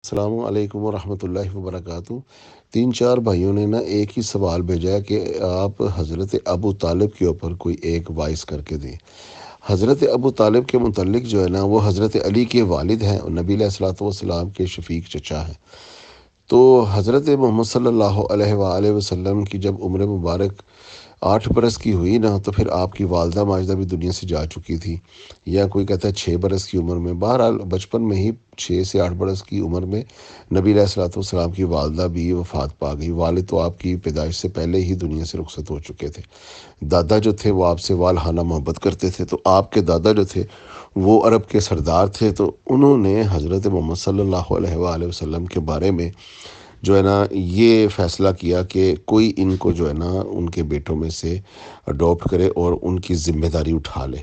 السلام علیکم ورحمۃ اللہ وبرکاتہ۔ تین چار بھائیوں نے ایک ہی سوال بھیجا ہے کہ آپ حضرت ابو طالب کے اوپر کوئی ایک وائس کر کے دیں۔ حضرت ابو طالب کے متعلق وہ حضرت علی کے والد ہیں اور نبی علیہ الصلوۃ والسلام کے شفیق چچا ہیں۔ تو حضرت محمد صلی اللہ علیہ وآلہ وسلم کی جب عمر مبارک 8 برس کی ہوئی تو پھر آپ کی والدہ ماجدہ بھی دنیا سے جا چکی تھی، یا کوئی کہتا ہے 6 برس کی عمر میں۔ بہرحال بچپن میں ہی 6 سے 8 برس کی عمر میں نبی علیہ الصلوۃ والسلام کی والدہ بھی وفات پا گئی۔ والد تو آپ کی پیدائش سے پہلے ہی دنیا سے رخصت ہو چکے تھے۔ دادا جو تھے وہ آپ سے والہانہ محبت کرتے تھے، تو آپ کے دادا جو تھے وہ عرب کے سردار تھے، تو انہوں نے حضرت محمد صلی اللہ علیہ وآلہ وسلم کے بارے میں یہ فیصلہ کیا کہ کوئی ان کو ان کے بیٹوں میں سے اڈاپٹ کرے اور ان کی ذمہ داری اٹھا لے،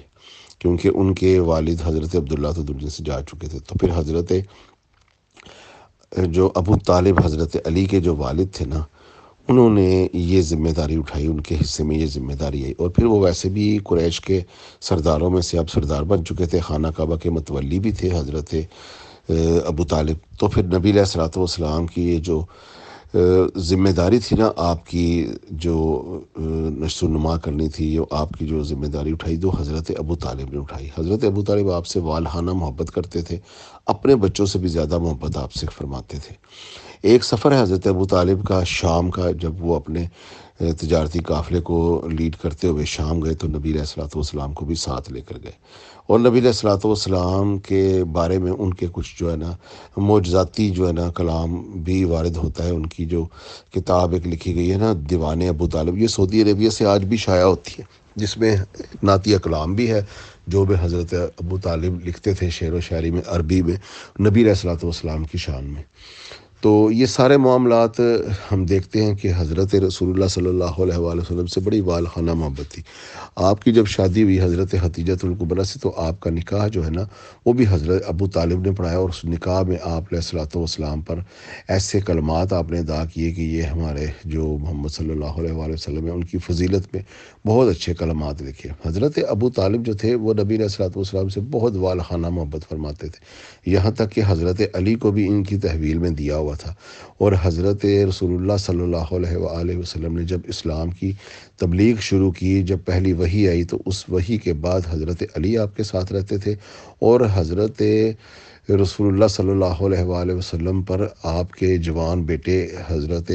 کیونکہ ان کے والد حضرت عبداللہ تو دنیا سے جا چکے تھے۔ تو پھر حضرت ابو طالب حضرت علی کے جو والد تھے انہوں نے یہ ذمہ داری اٹھائی، ان کے حصے میں یہ ذمہ داری آئی۔ اور پھر وہ ویسے بھی قریش کے سرداروں میں سے اب سردار بن چکے تھے، خانہ کعبہ کے متولی بھی تھے حضرت ابو طالب۔ تو پھر نبی علیہ الصلوۃ والسلام کی یہ جو ذمہ داری تھی آپ کی جو نشو و نما کرنی تھی، یہ آپ کی جو ذمہ داری اٹھائی تو حضرت ابو طالب نے اٹھائی۔ حضرت ابو طالب آپ سے والہانہ محبت کرتے تھے، اپنے بچوں سے بھی زیادہ محبت آپ سے فرماتے تھے۔ ایک سفر ہے حضرت ابو طالب کا شام کا، جب وہ اپنے تجارتی قافلے کو لیڈ کرتے ہوئے شام گئے تو نبی علیہ الصلوۃ والسلام کو بھی ساتھ لے کر گئے، اور نبی علیہ الصلوۃ والسلام کے بارے میں ان کے کچھ معجزاتی کلام بھی وارد ہوتا ہے۔ ان کی جو کتاب ایک لکھی گئی ہے دیوان ابو طالب، یہ سعودی عربیہ سے آج بھی شائع ہوتی ہے، جس میں نعتیہ کلام بھی ہے جو بھی حضرت ابو طالب لکھتے تھے شعر و شاعری میں، عربی میں، نبی علیہ الصلوۃ والسلام کی شان میں۔ تو یہ سارے معاملات ہم دیکھتے ہیں کہ حضرت رسول اللہ صلی اللہ علیہ وآلہ وسلم سے بڑی والہانہ محبت تھی۔ آپ کی جب شادی ہوئی حضرت ختیجۃ الکبریٰ سے، تو آپ کا نکاح وہ بھی حضرت ابو طالب نے پڑھایا، اور اس نکاح میں آپ علیہ الصلوۃ والسلام پر ایسے کلمات آپ نے ادا کیے کہ یہ ہمارے جو محمد صلی اللہ علیہ وآلہ وسلم ہیں ان کی فضیلت میں بہت اچھے کلمات لکھے۔ حضرت ابو طالب جو تھے وہ نبی علیہ الصلوۃ والسلام سے بہت والہانہ محبت فرماتے تھے، یہاں تک کہ حضرت علی کو بھی ان کی تحویل میں دیا ہوا تھا۔ اور حضرت رسول اللہ صلی اللہ علیہ وآلہ وسلم نے جب اسلام کی تبلیغ شروع کی، جب پہلی وحی آئی، تو اس وحی کے بعد حضرت علی آپ کے ساتھ رہتے تھے، اور حضرت رسول اللہ صلی اللہ علیہ وآلہ وسلم پر آپ کے جوان بیٹے حضرت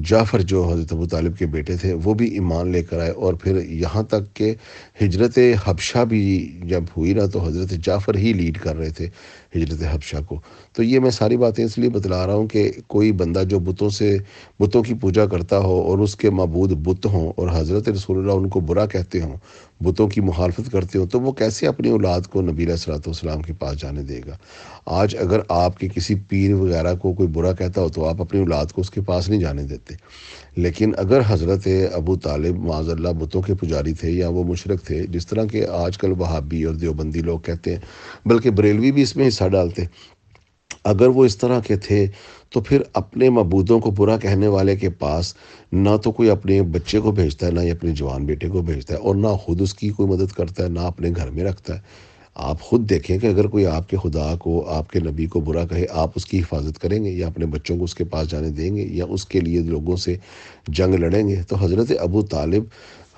جعفر جو حضرت ابو طالب کے بیٹے تھے وہ بھی ایمان لے کر آئے، اور پھر یہاں تک کہ ہجرت حبشہ بھی جب ہوئی تو حضرت جعفر ہی لیڈ کر رہے تھے ہجرت حبشہ کو۔ تو یہ میں ساری باتیں اس لیے بتلا رہا ہوں کہ کوئی بندہ جو بتوں کی پوجا کرتا ہو اور اس کے معبود بت ہوں، اور حضرت رسول اللہ ان کو برا کہتے ہوں، بتوں کی مخالفت کرتے ہوں، تو وہ کیسے اپنی اولاد کو نبی علیہ الصلوۃ والسلام کے پاس جانے دے گا؟ آج اگر آپ کے کسی پیر وغیرہ کو کوئی برا کہتا ہو تو آپ اپنی اولاد کو اس کے پاس نہیں جانے دیتے، لیکن اگر حضرت ابو طالب معاذ اللہ بتوں کے پجاری تھے یا وہ مشرک تھے، جس طرح کہ آج کل وہابی اور دیوبندی لوگ کہتے ہیں، بلکہ بریلوی بھی اس میں حصہ ڈالتے، اگر وہ اس طرح کے تھے تو پھر اپنے معبودوں کو برا کہنے والے کے پاس نہ تو کوئی اپنے بچے کو بھیجتا ہے، نہ ہی اپنے جوان بیٹے کو بھیجتا ہے، اور نہ خود اس کی کوئی مدد کرتا ہے، نہ اپنے گھر میں رکھتا ہے۔ آپ خود دیکھیں کہ اگر کوئی آپ کے خدا کو، آپ کے نبی کو برا کہے، آپ اس کی حفاظت کریں گے یا اپنے بچوں کو اس کے پاس جانے دیں گے یا اس کے لیے لوگوں سے جنگ لڑیں گے؟ تو حضرت ابو طالب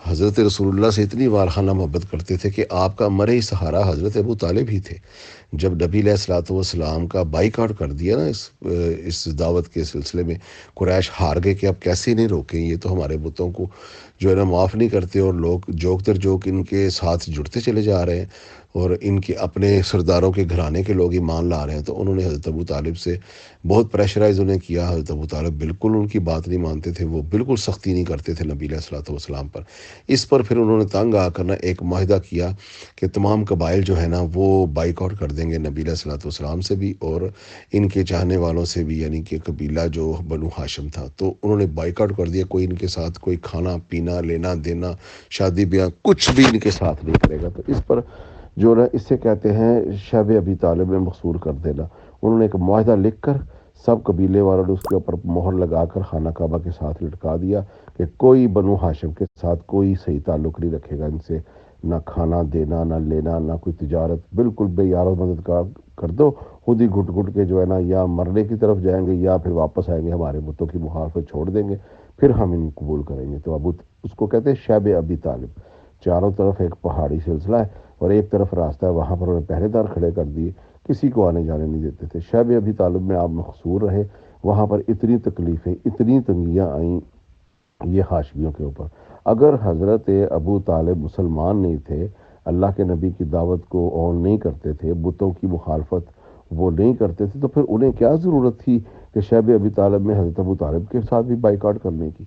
حضرت رسول اللہ سے اتنی والہانہ محبت کرتے تھے کہ آپ کا مرئی سہارا حضرت ابو طالب ہی تھے۔ جب نبی علیہ الصلوۃ والسلام کا بائیکاٹ کر دیا اس دعوت کے سلسلے میں، قریش ہار گئے کہ اب کیسے نہیں روکیں، یہ تو ہمارے بتوں کو معاف نہیں کرتے، اور لوگ جوک در جوک ان کے ساتھ جڑتے چلے جا رہے ہیں، اور ان کے اپنے سرداروں کے گھرانے کے لوگ ایمان لا رہے ہیں۔ تو انہوں نے حضرت ابو طالب سے بہت پریشرائز انہیں کیا۔ حضرت ابو طالب بالکل ان کی بات نہیں مانتے تھے، وہ بالکل سختی نہیں کرتے تھے نبی علیہ الصلوۃ والسلام پر۔ اس پر پھر انہوں نے تنگ آ کر ایک معاہدہ کیا کہ تمام قبائل جو ہے وہ بائیکاٹ کر دیں گے نبی علیہ الصلوۃ والسلام سے بھی اور ان کے چاہنے والوں سے بھی، یعنی کہ قبیلہ جو بنو ہاشم تھا۔ تو انہوں نے بائیکاٹ کر دیا، کوئی ان کے ساتھ کوئی کھانا پینا لینا دینا شادی بیاہ کچھ بھی ان کے ساتھ نہیں کرے گا۔ تو اس پر اس سے کہتے ہیں شب ابی طالب میں مقصور کر دینا۔ انہوں نے ایک معاہدہ لکھ کر سب قبیلے والوں نے اس کے اوپر مہر لگا کر خانہ کعبہ کے ساتھ لٹکا دیا کہ کوئی بنو ہاشم کے ساتھ کوئی صحیح تعلق نہیں رکھے گا، ان سے نہ کھانا دینا، نہ لینا، نہ کوئی تجارت، بالکل بے یار و مددگار کر دو، خود ہی گھٹ گھٹ کے جو ہے نا یا مرنے کی طرف جائیں گے یا پھر واپس آئیں گے، ہمارے بتوں کی مخالفت چھوڑ دیں گے، پھر ہم ان کو قبول کریں گے۔ تو اس کو کہتے ہیں شیب ابی طالب۔ چاروں طرف ایک پہاڑی سلسلہ ہے اور ایک طرف راستہ ہے، وہاں پر انہیں پہرے دار کھڑے کر دیے، کسی کو آنے جانے نہیں دیتے تھے۔ شیب ابی طالب میں آپ مقصور رہے، وہاں پر اتنی تکلیفیں، اتنی تنگیاں آئیں یہ ہاشمیوں کے اوپر۔ اگر حضرت ابو طالب مسلمان نہیں تھے، اللہ کے نبی کی دعوت کو آن نہیں کرتے تھے، بتوں کی مخالفت وہ نہیں کرتے تھے، تو پھر انہیں کیا ضرورت تھی کہ شیب ابی طالب میں حضرت ابو طالب کے ساتھ بھی بائیکاٹ کرنے کی؟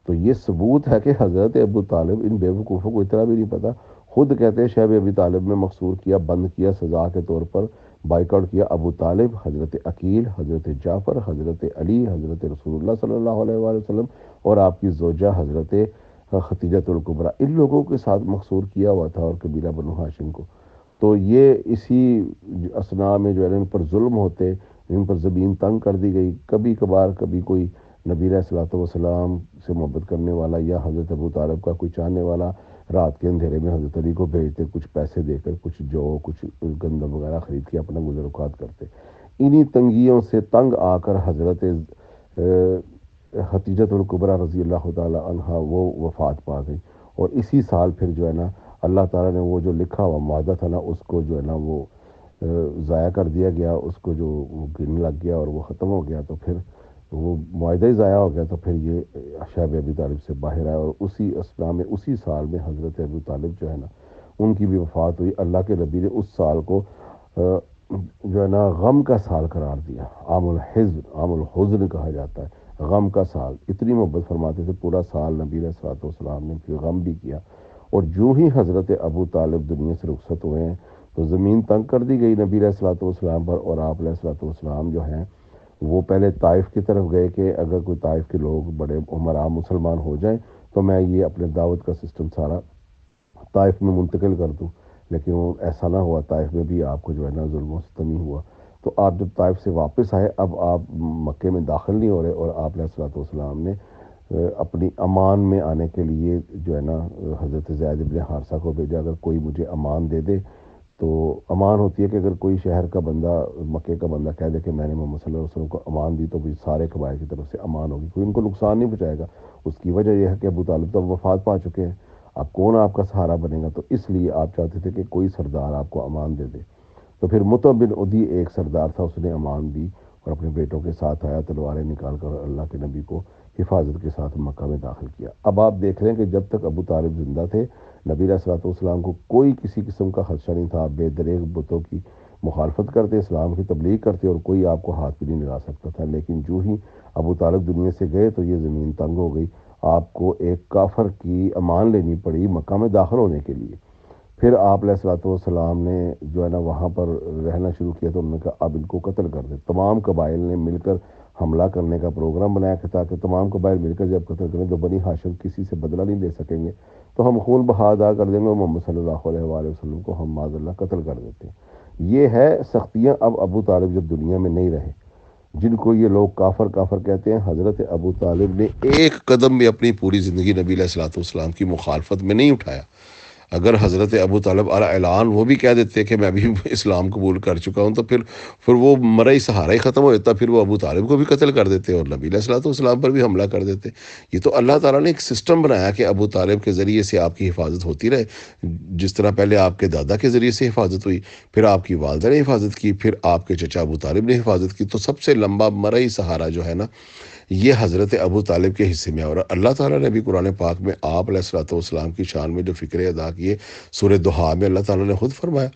تو یہ ثبوت ہے کہ حضرت ابو طالب، ان بیوقوفوں کو اتنا بھی نہیں پتہ، خود کہتے ہیں شیب ابی طالب میں مقصور کیا، بند کیا، سزا کے طور پر بائیکاٹ کیا ابو طالب، حضرت عقیل، حضرت جعفر، حضرت علی، حضرت رسول اللہ صلی اللہ علیہ وآلہ وسلم اور آپ کی زوجہ حضرت ختیجۃ الکبریٰ، ان لوگوں کے ساتھ مقصور کیا ہوا تھا، اور قبیلہ بنو ہاشم کو۔ تو یہ اسی اسنا میں جو ہے نا ان پر ظلم ہوتے، ان پر زمین تنگ کر دی گئی، کبھی کبھار کبھی کوئی نبی علیہ الصلوۃ والسلام سے محبت کرنے والا یا حضرت ابو طالب کا کوئی چاہنے والا رات کے اندھیرے میں حضرت علی کو بھیجتے، کچھ پیسے دے کر، کچھ جو کچھ گندم وغیرہ خرید کے اپنا گزر اوقات کرتے۔ انہی تنگیوں سے تنگ آ کر حضرت ختیجۃ الکبریٰ رضی اللہ تعالی عنہا وہ وفات پا گئی، اور اسی سال پھر جو ہے نا اللہ تعالیٰ نے وہ جو لکھا ہوا معاہدہ تھا نا، اس کو جو ہے نا وہ ضائع کر دیا گیا، اس کو جو وہ گرنے لگ گیا اور وہ ختم ہو گیا، تو پھر وہ معاہدہ ہی ضائع ہو گیا، تو پھر یہ شیب ابی طالب سے باہر آیا، اور اسی اسلام میں اسی سال میں حضرت ابو طالب جو ہے نا ان کی بھی وفات ہوئی۔ اللہ کے نبی نے اس سال کو جو ہے نا غم کا سال قرار دیا، عام الحزن، عام الحزن کہا جاتا ہے، غم کا سال۔ اتنی محبت فرماتے تھے، پورا سال نبی علیہ الصلوۃ والسلام نے پھر غم بھی کیا، اور جو ہی حضرت ابو طالب دنیا سے رخصت ہوئے ہیں تو زمین تنگ کر دی گئی نبی علیہ الصلوۃ والسلام پر، اور آپ علیہ الصلوۃ والسلام جو ہیں وہ پہلے طائف کی طرف گئے کہ اگر کوئی طائف کے لوگ بڑے عمرا مسلمان ہو جائیں تو میں یہ اپنے دعوت کا سسٹم سارا طائف میں منتقل کر دوں، لیکن وہ ایسا نہ ہوا، طائف میں بھی آپ کو جو ہے نا ظلم و ستم ہی ہوا۔ تو آپ جب طائف سے واپس آئے، اب آپ مکے میں داخل نہیں ہو رہے، اور آپ علیہ الصلوۃ والسلام نے اپنی امان میں آنے کے لیے جو ہے نا حضرت زید بن حارثہ کو بھیجا، اگر کوئی مجھے امان دے دے۔ تو امان ہوتی ہے کہ اگر کوئی شہر کا بندہ، مکے کا بندہ کہہ دے کہ میں نے محمد صلی اللہ علیہ وسلم کو امان دی، تو بھی سارے قبائل کی طرف سے امان ہوگی، کوئی ان کو نقصان نہیں پہنچائے گا۔ اس کی وجہ یہ ہے کہ ابو طالب تو وفات پا چکے ہیں، اب کون آپ کا سہارا بنے گا؟ تو اس لیے آپ چاہتے تھے کہ کوئی سردار آپ کو امان دے دے۔ تو پھر مطعم بن عدی ایک سردار تھا، اس نے امان دی اور اپنے بیٹوں کے ساتھ آیا، تلواریں نکال کر اللہ کے نبی کو حفاظت کے ساتھ مکہ میں داخل کیا۔ اب آپ دیکھ رہے ہیں کہ جب تک ابو طالب زندہ تھے، نبی علیہ الصلوۃ والسلام کو کوئی کسی قسم کا خدشہ نہیں تھا، آپ بے دریغ بتوں کی مخالفت کرتے، اسلام کی تبلیغ کرتے، اور کوئی آپ کو ہاتھ بھی نہیں لگا سکتا تھا۔ لیکن جو ہی ابو طالب دنیا سے گئے تو یہ زمین تنگ ہو گئی، آپ کو ایک کافر کی امان لینی پڑی مکہ میں داخل ہونے کے لیے۔ پھر آپ علیہ الصلوۃ والسلام نے جو ہے نا وہاں پر رہنا شروع کیا، تو انہوں نے کہا اب ان کو قتل کر دیں۔ تمام قبائل نے مل کر حملہ کرنے کا پروگرام بنایا کہ تاکہ تمام قبائل مل کر جب قتل کریں تو بنی ہاشم کسی سے بدلہ نہیں لے سکیں گے، تو ہم خون بہا ادا کر دیں گے، اور محمد صلی اللہ علیہ وآلہ وسلم کو ہم معاذ اللہ قتل کر دیتے ہیں۔ یہ ہے سختیاں اب ابو طالب جب دنیا میں نہیں رہے، جن کو یہ لوگ کافر کافر کہتے ہیں۔ حضرت ابو طالب نے ایک قدم بھی اپنی پوری زندگی نبی علیہ الصلوۃ والسلام کی مخالفت میں نہیں اٹھایا۔ اگر حضرت ابو طالب علی اعلان وہ بھی کہہ دیتے کہ میں بھی اسلام قبول کر چکا ہوں، تو پھر وہ مرئی سہارا ہی ختم ہو جاتا، پھر وہ ابو طالب کو بھی قتل کر دیتے اور نبی علیہ الصلوۃ والسلام پر بھی حملہ کر دیتے۔ یہ تو اللہ تعالیٰ نے ایک سسٹم بنایا کہ ابو طالب کے ذریعے سے آپ کی حفاظت ہوتی رہے، جس طرح پہلے آپ کے دادا کے ذریعے سے حفاظت ہوئی، پھر آپ کی والدہ نے حفاظت کی، پھر آپ کے چچا ابو طالب نے حفاظت کی، تو سب سے لمبا مرئی سہارا جو ہے نا یہ حضرت ابو طالب کے حصے میں۔ اور اللہ تعالیٰ نے بھی قرآن پاک میں آپ علیہ الصلوۃ والسلام کی شان میں جو فکرے ادا کیے، سورہ دہا میں اللہ تعالیٰ نے خود فرمایا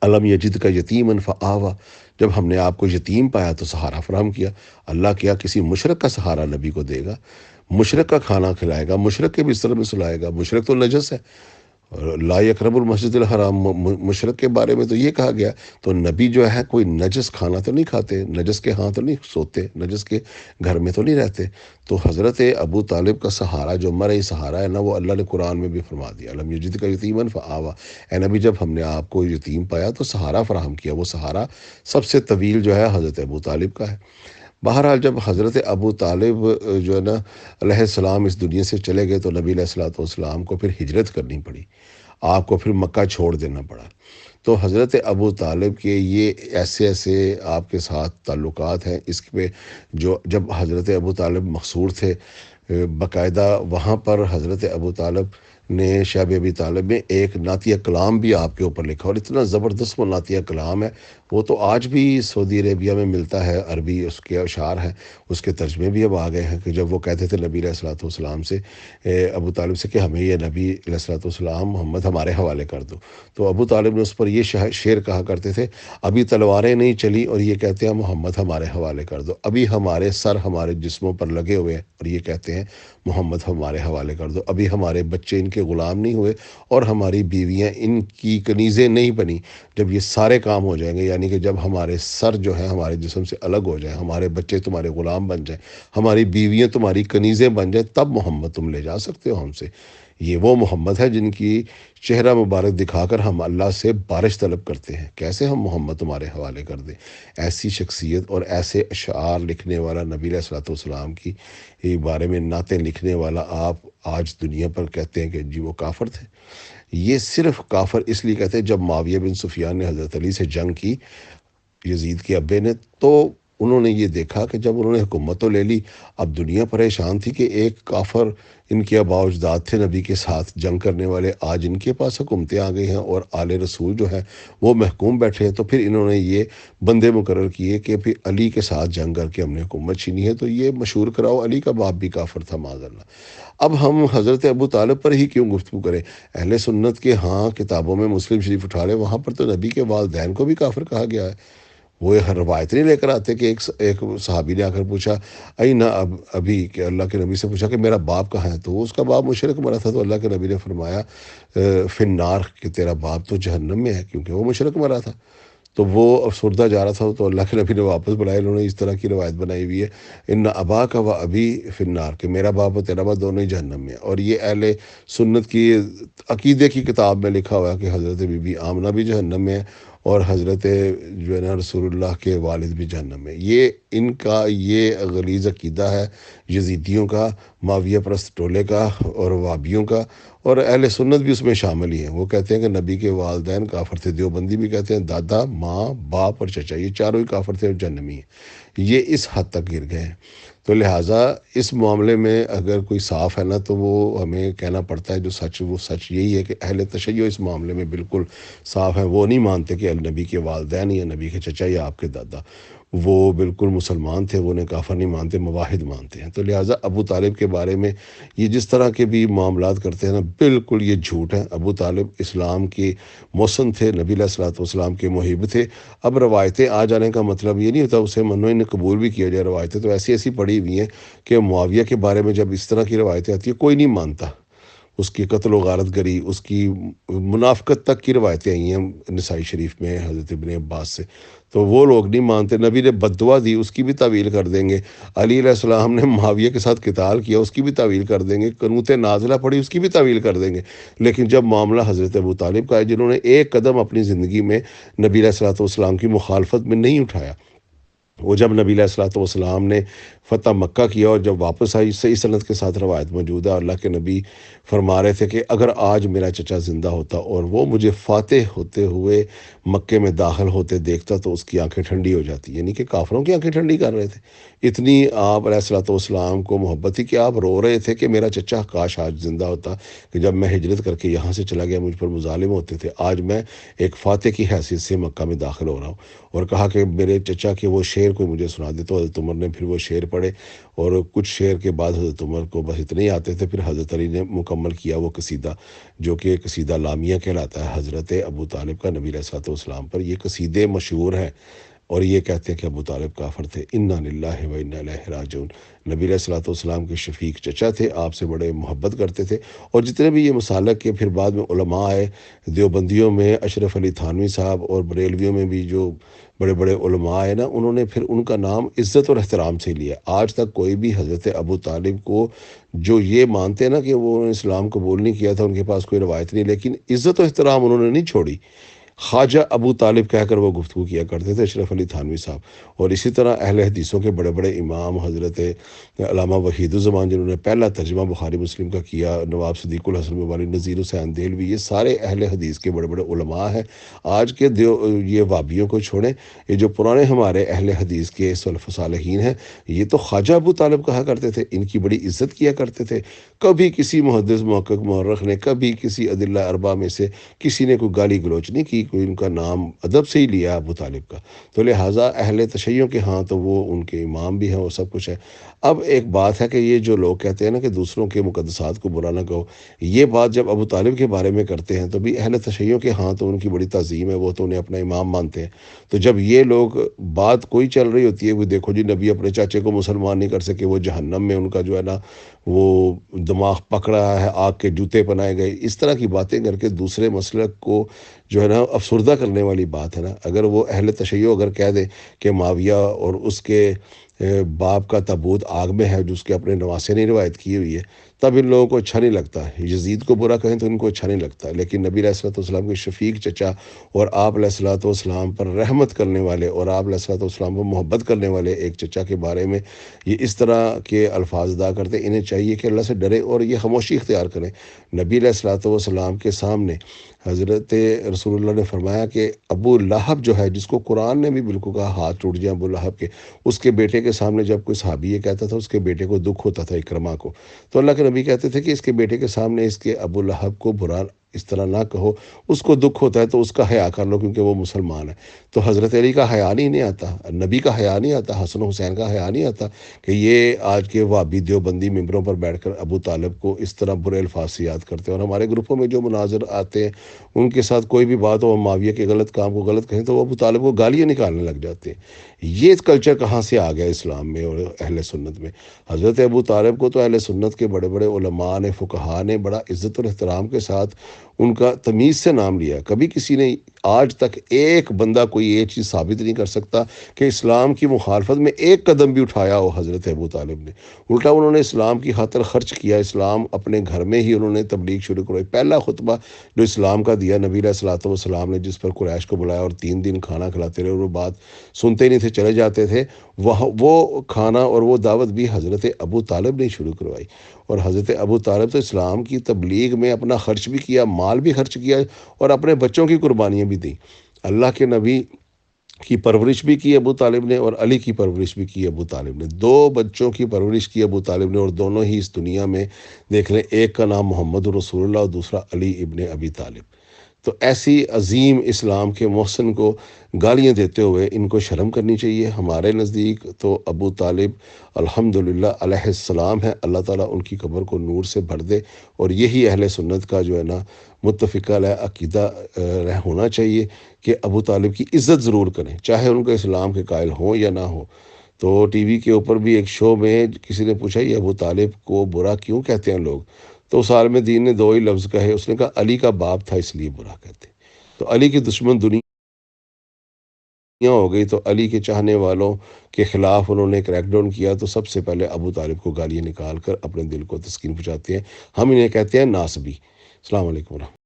الم یجد کا یتیما فآویٰ، جب ہم نے آپ کو یتیم پایا تو سہارا فراہم کیا۔ اللہ کیا کسی مشرک کا سہارا نبی کو دے گا؟ مشرک کا کھانا کھلائے گا، مشرک کے بستر میں سلائے گا، مشرک تو نجس ہے، لا یقرب المسجد الحرام، مشرک کے بارے میں تو یہ کہا گیا۔ تو نبی جو ہے کوئی نجس کھانا تو نہیں کھاتے، نجس کے ہاں تو نہیں سوتے، نجس کے گھر میں تو نہیں رہتے۔ تو حضرت ابو طالب کا سہارا جو مرئی سہارا ہے نا، وہ اللہ نے قرآن میں بھی فرما دیا الم یجد کا یتیما فآویٰ، اے نبی جب ہم نے آپ کو یتیم پایا تو سہارا فراہم کیا۔ وہ سہارا سب سے طویل جو ہے حضرت ابو طالب کا ہے۔ بہرحال جب حضرت ابو طالب جو ہے نا علیہ السلام اس دنیا سے چلے گئے تو نبی علیہ الصلوۃ والسلام کو پھر ہجرت کرنی پڑی، آپ کو پھر مکہ چھوڑ دینا پڑا۔ تو حضرت ابو طالب کے یہ ایسے ایسے آپ کے ساتھ تعلقات ہیں، اس پہ جو جب حضرت ابو طالب مقصور تھے، باقاعدہ وہاں پر حضرت ابو طالب نے شب ابی طالب میں ایک نعتیہ کلام بھی آپ کے اوپر لکھا، اور اتنا زبردست وہ نعتیہ کلام ہے، وہ تو آج بھی سعودی عربیہ میں ملتا ہے، عربی اس کے اشعار ہیں، اس کے ترجمے بھی اب آ گئے ہیں، کہ جب وہ کہتے تھے نبی علیہ الصلوۃ والسلام سے، ابو طالب سے، کہ ہمیں یہ نبی علیہ الصلوۃ والسلام محمد ہمارے حوالے کر دو، تو ابو طالب نے اس پر یہ شعر کہا کرتے تھے، ابھی تلواریں نہیں چلی اور یہ کہتے ہیں محمد ہمارے حوالے کر دو، ابھی ہمارے سر ہمارے جسموں پر لگے ہوئے ہیں اور یہ کہتے ہیں محمد ہمارے حوالے کر دو، ابھی ہمارے بچے ان کے غلام نہیں ہوئے اور ہماری بیویاں ان کی کنیزیں نہیں بنی، جب یہ سارے کام ہو جائیں گے، یعنی کہ جب ہمارے سر جو ہے ہمارے جسم سے الگ ہو جائیں، ہمارے بچے تمہارے غلام بن جائیں، ہماری بیویاں تمہاری کنیزیں بن جائیں، تب محمد تم لے جا سکتے ہو ہم سے۔ یہ وہ محمد ہے جن کی چہرہ مبارک دکھا کر ہم اللہ سے بارش طلب کرتے ہیں، کیسے ہم محمد تمہارے حوالے کر دیں؟ ایسی شخصیت اور ایسے اشعار لکھنے والا نبی علیہ الصلوۃ والسلام کی بارے میں نعتیں لکھنے والا آپ آج دنیا پر کہتے ہیں کہ جی وہ کافر تھے؟ یہ صرف کافر اس لیے کہتے ہیں، جب معاویہ بن سفیان نے حضرت علی سے جنگ کی، یزید کے ابے نے، تو انہوں نے یہ دیکھا کہ جب انہوں نے حکومت تو لے لی، اب دنیا پریشان تھی کہ ایک کافر ان کے آباء و اجداد تھے نبی کے ساتھ جنگ کرنے والے، آج ان کے پاس حکومتیں آ گئی ہیں اور آل رسول جو ہے وہ محکوم بیٹھے ہیں، تو پھر انہوں نے یہ بندے مقرر کیے کہ پھر علی کے ساتھ جنگ کر کے ہم نے حکومت چھینی ہے، تو یہ مشہور کراؤ علی کا باپ بھی کافر تھا معاذ اللہ۔ اب ہم حضرت ابو طالب پر ہی کیوں گفتگو کریں؟ اہل سنت کے ہاں کتابوں میں مسلم شریف اٹھا لیں، وہاں پر تو نبی کے والدین کو بھی کافر کہا گیا ہے۔ وہ ہر روایت نہیں لے کر آتے کہ ایک صحابی نے آ کر پوچھا، نہ ابھی کہ اللہ کے نبی سے پوچھا کہ میرا باپ کہاں ہے، تو اس کا باپ مشرک مرا تھا، تو اللہ کے نبی نے فرمایا فی النار، کہ تیرا باپ تو جہنم میں ہے، کیونکہ وہ مشرک مرا تھا۔ تو وہ افسردہ جا رہا تھا، تو اللہ کے نبی نے واپس بلایا، انہوں نے اس طرح کی روایت بنائی ہوئی ہے، ان ابا کا و ابی فی النار، کہ میرا باپ اور تیرا باپ دونوں ہی جہنم میں ہے۔ اور یہ اہل سنت کی عقیدے کی کتاب میں لکھا ہوا ہے کہ حضرت بی بی آمنہ بھی جہنم میں ہے، اور حضرت جو ہے نا رسول اللہ کے والد بھی جہنم میں۔ یہ ان کا یہ غلیظ عقیدہ ہے یزیدیوں کا، معاویہ پرست ٹولے کا اور وابیوں کا، اور اہل سنت بھی اس میں شامل ہی ہیں۔ وہ کہتے ہیں کہ نبی کے والدین کافر تھے، دیوبندی بھی کہتے ہیں دادا، ماں، باپ اور چچا یہ چاروں ہی کافر تھے اور جہنمی ہیں۔ یہ اس حد تک گر گئے ہیں، تو لہٰذا اس معاملے میں اگر کوئی صاف ہے نا، تو وہ ہمیں کہنا پڑتا ہے جو سچ، وہ سچ یہی ہے کہ اہل تشیع اس معاملے میں بالکل صاف ہیں، وہ نہیں مانتے کہ نبی کے والدین یا نبی کے چچا یا آپ کے دادا وہ بالکل مسلمان تھے، وہ انہیں کافر نہیں مانتے، موحد مانتے ہیں۔ تو لہٰذا ابو طالب کے بارے میں یہ جس طرح کے بھی معاملات کرتے ہیں نا، بالکل یہ جھوٹ ہیں۔ ابو طالب اسلام کے محسن تھے، نبی علیہ الصلوۃ والسلام کے محب تھے۔ اب روایتیں آ جانے کا مطلب یہ نہیں ہوتا اسے منو انہیں قبول بھی کیا جائے، روایتیں تو ایسی ایسی پڑھی ہوئی ہیں کہ معاویہ کے بارے میں جب اس طرح کی روایتیں آتی ہیں کوئی نہیں مانتا، اس کی قتل و غارت گری، اس کی منافقت تک کی روایتیں آئی ہیں نسائی شریف میں حضرت ابن عباس سے، تو وہ لوگ نہیں مانتے۔ نبی نے بد دعا دی، اس کی بھی تعویل کر دیں گے۔ علی علیہ السلام نے معاویہ کے ساتھ قتال کیا، اس کی بھی تعویل کر دیں گے۔ قنوت نازلہ پڑھی، اس کی بھی تعویل کر دیں گے۔ لیکن جب معاملہ حضرت ابو طالب کا ہے، جنہوں نے ایک قدم اپنی زندگی میں نبی علیہ الصلوۃ والسلام کی مخالفت میں نہیں اٹھایا، وہ جب نبی علیہ الصلوۃ والسلام نے فتح مکہ کیا اور جب واپس آئی، صحیح سند کے ساتھ روایت موجود ہے، اللہ کے نبی فرما رہے تھے کہ اگر آج میرا چچا زندہ ہوتا اور وہ مجھے فاتح ہوتے ہوئے مکے میں داخل ہوتے دیکھتا تو اس کی آنکھیں ٹھنڈی ہو جاتی، یعنی کہ کافروں کی آنکھیں ٹھنڈی کر رہے تھے۔ اتنی آپ علیہ الصلوۃ والسلام کو محبت تھی کہ آپ رو رہے تھے کہ میرا چچا کاش آج زندہ ہوتا، کہ جب میں ہجرت کر کے یہاں سے چلا گیا مجھ پر مظالم ہوتے تھے، آج میں ایک فاتح کی حیثیت سے مکہ میں داخل ہو رہا ہوں۔ اور کہا کہ میرے چچا کے وہ شعر کوئی مجھے سنا دے، تو حضرت عمر نے پھر وہ شعر پڑھے، اور کچھ شعر کے بعد حضرت عمر کو بس اتنے ہی آتے تھے، پھر حضرت علی نے مکمل کیا وہ قصیدہ، جو کہ قصیدہ لامیہ کہلاتا ہے حضرت ابو طالب کا نبی علیہ الصلوۃ والسلام پر۔ یہ قصیدے مشہور ہیں اور یہ کہتے ہیں کہ ابو طالب کافر تھے۔ انا للہ و انا الیہ راجعون۔ نبی علیہ الصلوۃ والسلام کے شفیق چچا تھے، آپ سے بڑے محبت کرتے تھے، اور جتنے بھی یہ مسالک کے پھر بعد میں علماء آئے، دیوبندیوں میں اشرف علی تھانوی صاحب اور بریلویوں میں بھی جو بڑے بڑے علماء آئے نا، انہوں نے پھر ان کا نام عزت اور احترام سے لیا۔ آج تک کوئی بھی حضرت ابو طالب کو جو یہ مانتے ہیں نا کہ وہ اسلام قبول نہیں کیا تھا، ان کے پاس کوئی روایت نہیں، لیکن عزت و احترام انہوں نے نہیں چھوڑی۔ خواجہ ابو طالب کہہ کر وہ گفتگو کیا کرتے تھے، اشرف علی تھانوی صاحب۔ اور اسی طرح اہل حدیثوں کے بڑے بڑے امام حضرت علامہ وحید الزمان جنہوں نے پہلا ترجمہ بخاری مسلم کا کیا، نواب صدیق الحسن مبارک، نذیر حسین دہلوی، یہ سارے اہل حدیث کے بڑے بڑے علماء ہیں۔ آج کے یہ وابیوں کو چھوڑیں، یہ جو پرانے ہمارے اہل حدیث کے سلف صالحین ہیں، یہ تو خواجہ ابو طالب کہا کرتے تھے، ان کی بڑی عزت کیا کرتے تھے۔ کبھی کسی محدث محقق مورخ نے، کبھی کسی ادلہ اربعہ میں سے کسی نے کوئی گالی گلوچ نہیں کی، کوئی ان کا نام ادب سے ہی لیا ابو طالب کا۔ تو لہٰذا اہل تشیع کے ہاں تو وہ ان کے امام بھی ہیں، وہ سب کچھ ہے۔ اب ایک بات ہے کہ یہ جو لوگ کہتے ہیں نا کہ دوسروں کے مقدسات کو برا نہ کہو، یہ بات جب ابو طالب کے بارے میں کرتے ہیں تو بھی اہل تشیع کے ہاں تو ان کی بڑی تعظیم ہے، وہ تو انہیں اپنا امام مانتے ہیں۔ تو جب یہ لوگ بات کوئی چل رہی ہوتی ہے، وہ دیکھو جی نبی اپنے چاچے کو مسلمان نہیں کر سکے، وہ جہنم میں ان کا جو ہے نا وہ دماغ پکڑا ہے، آگ کے جوتے پہنائے گئے، اس طرح کی باتیں کر کے دوسرے مسلک کو جو ہے نا افسردہ کرنے والی بات ہے نا۔ اگر وہ اہل تشیع اگر کہہ دے کہ معاویہ اور اس کے باپ کا تابوت آگ میں ہے، جو اس کے اپنے نواسے نے روایت کی ہوئی ہے، تب ان لوگوں کو اچھا نہیں لگتا۔ یزید کو برا کہیں تو ان کو اچھا نہیں لگتا، لیکن نبی علیہ الصلوۃ والسلام کے شفیق چچا اور آپ علیہ الصلوۃ والسلام پر رحمت کرنے والے اور آپ علیہ الصلوۃ والسلام پر محبت کرنے والے ایک چچا کے بارے میں یہ اس طرح کے الفاظ ادا کرتے، انہیں چاہیے کہ اللہ سے ڈرے اور یہ خاموشی اختیار کریں۔ نبی علیہ الصلوۃ والسلام کے سامنے حضرت رسول اللہ نے فرمایا کہ ابو لہب جو ہے، جس کو قرآن نے بھی بالکل کہا ہاتھ ٹوٹ جائے ابو لہب کے، اس کے بیٹے کے سامنے جب کوئی صحابی یہ کہتا تھا، اس کے بیٹے کو دکھ ہوتا تھا، اکرمہ کو، تو اللہ کے نبی کہتے تھے کہ اس کے بیٹے کے سامنے اس کے ابو لہب کو برا اس طرح نہ کہو، اس کو دکھ ہوتا ہے تو اس کا حیا کر لو کیونکہ وہ مسلمان ہے۔ تو حضرت علی کا حیا نہیں آتا، نبی کا حیا نہیں آتا، حسن و حسین کا حیا نہیں آتا کہ یہ آج کے وہابی دیوبندی ممبروں پر بیٹھ کر ابو طالب کو اس طرح برے الفاظ سے یاد کرتے ہیں۔ اور ہمارے گروپوں میں جو مناظر آتے ہیں، ان کے ساتھ کوئی بھی بات ہو، معاویہ کے غلط کام کو غلط کہیں تو وہ ابو طالب کو گالیاں نکالنے لگ جاتے ہیں۔ یہ کلچر کہاں سے آ گیا اسلام میں اور اہل سنت میں؟ حضرت ابو طالب کو تو اہل سنت کے بڑے بڑے علماء نے، فقہاء نے بڑا عزت اور احترام کے ساتھ ان کا تمیز سے نام لیا۔ کبھی کسی نے آج تک ایک بندہ کوئی یہ چیز ثابت نہیں کر سکتا کہ اسلام کی مخالفت میں ایک قدم بھی اٹھایا ہو حضرت ابو طالب نے۔ الٹا انہوں نے اسلام کی خاطر خرچ کیا، اسلام اپنے گھر میں ہی انہوں نے تبلیغ شروع کروائی۔ پہلا خطبہ جو اسلام کا دیا نبی علیہ الصلوۃ والسلام نے، جس پر قریش کو بلایا اور 3 دن کھانا کھلاتے رہے اور وہ بات سنتے نہیں تھے، چلے جاتے تھے، وہ کھانا اور وہ دعوت بھی حضرت ابو طالب نے شروع کروائی۔ اور حضرت ابو طالب تو اسلام کی تبلیغ میں اپنا خرچ بھی کیا، مال بھی خرچ کیا اور اپنے بچوں کی قربانیاں بھی دیں۔ اللہ کے نبی کی پرورش بھی کی ابو طالب نے اور علی کی پرورش بھی کی ابو طالب نے۔ 2 بچوں کی پرورش کی ابو طالب نے اور دونوں ہی اس دنیا میں دیکھ لیں، ایک کا نام محمد رسول اللہ اور دوسرا علی ابن ابی طالب۔ تو ایسی عظیم اسلام کے محسن کو گالیاں دیتے ہوئے ان کو شرم کرنی چاہیے۔ ہمارے نزدیک تو ابو طالب الحمدللہ علیہ السلام ہے، اللہ تعالیٰ ان کی قبر کو نور سے بھر دے، اور یہی اہل سنت کا جو ہے نا متفقہ علیہ عقیدہ ہونا چاہیے کہ ابو طالب کی عزت ضرور کریں، چاہے ان کے اسلام کے قائل ہوں یا نہ ہوں۔ تو ٹی وی کے اوپر بھی ایک شو میں کسی نے پوچھا یہ ابو طالب کو برا کیوں کہتے ہیں لوگ؟ تو اس عالم دین نے 2 ہی لفظ کہے، اس نے کہا علی کا باپ تھا اس لیے برا کہتے ہیں۔ تو علی کی دشمن دنیا ہو گئی، تو علی کے چاہنے والوں کے خلاف انہوں نے کریک ڈاؤن کیا، تو سب سے پہلے ابو طالب کو گالیاں نکال کر اپنے دل کو تسکین پہنچاتے ہیں۔ ہم انہیں کہتے ہیں ناصبی۔ السلام علیکم ورحمۃ اللہ۔